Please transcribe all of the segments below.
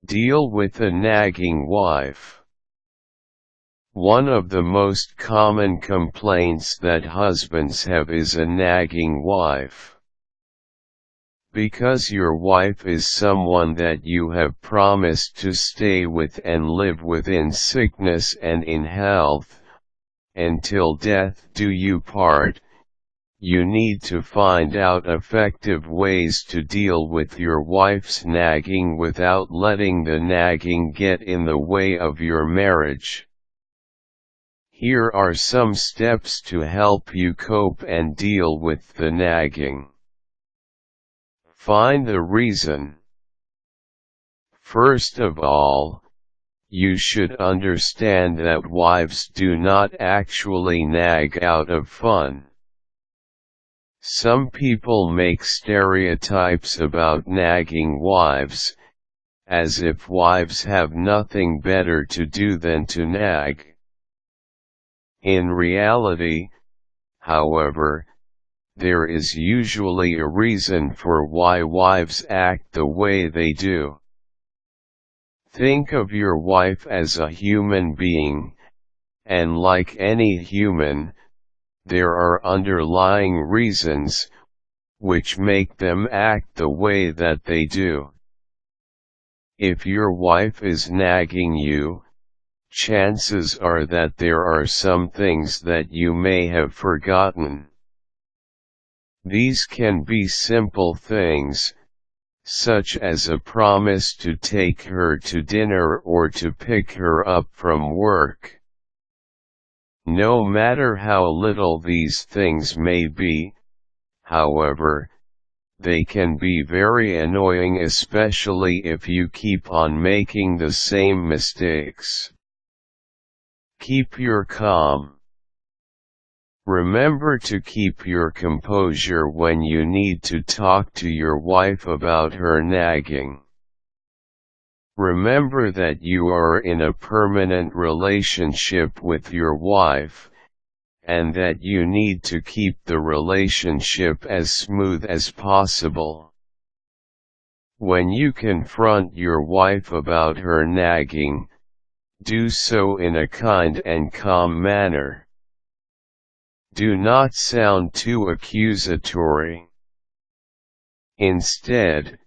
Deal with a nagging wife. One of the most common complaints that husbands have is a nagging wife. Because your wife is someone that you have promised to stay with and live with in sickness and in health, until death do you part, you need to find out effective ways to deal with your wife's nagging without letting the nagging get in the way of your marriage. Here are some steps to help you cope and deal with the nagging. Find the reason. First of all, you should understand that wives do not actually nag out of fun. Some people make stereotypes about nagging wives, as if wives have nothing better to do than to nag. In reality, however, there is usually a reason for why wives act the way they do. Think of your wife as a human being, and like any human, there are underlying reasons, which make them act the way that they do. If your wife is nagging you, chances are that there are some things that you may have forgotten. These can be simple things, such as a promise to take her to dinner or to pick her up from work. No matter how little these things may be, however, they can be very annoying, especially if you keep on making the same mistakes. Keep your calm. Remember to keep your composure when you need to talk to your wife about her nagging. Remember that you are in a permanent relationship with your wife, and that you need to keep the relationship as smooth as possible. When you confront your wife about her nagging, do so in a kind and calm manner. Do not sound too accusatory. Instead,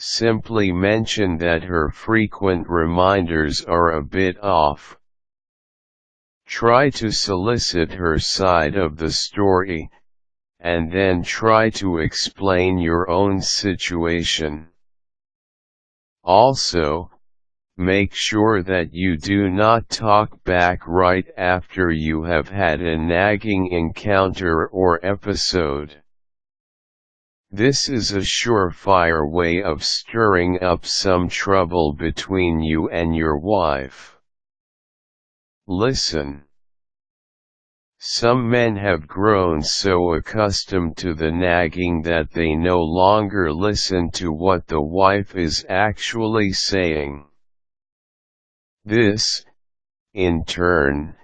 simply mention that her frequent reminders are a bit off. Try to solicit her side of the story, and then try to explain your own situation. Also, make sure that you do not talk back right after you have had a nagging encounter or episode. This is a surefire way of stirring up some trouble between you and your wife. Listen. Some men have grown so accustomed to the nagging that they no longer listen to what the wife is actually saying. This, in turn,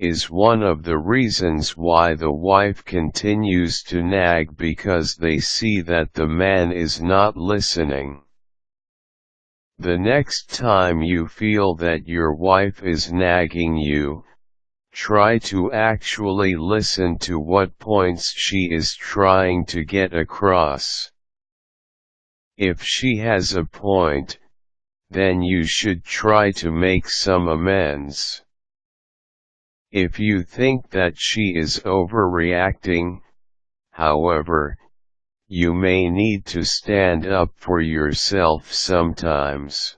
is one of the reasons why the wife continues to nag, because they see that the man is not listening. The next time you feel that your wife is nagging you, try to actually listen to what points she is trying to get across. If she has a point, then you should try to make some amends. If you think that she is overreacting, however, you may need to stand up for yourself sometimes.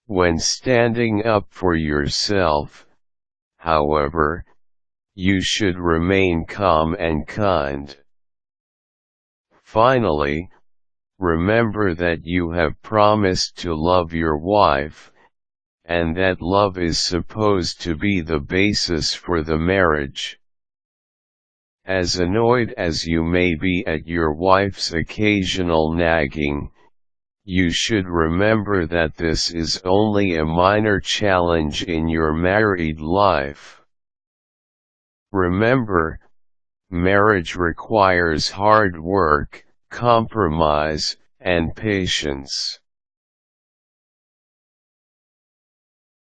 When standing up for yourself, however, you should remain calm and kind. Finally, remember that you have promised to love your wife, and that love is supposed to be the basis for the marriage. As annoyed as you may be at your wife's occasional nagging, you should remember that this is only a minor challenge in your married life. Remember, marriage requires hard work, compromise, and patience.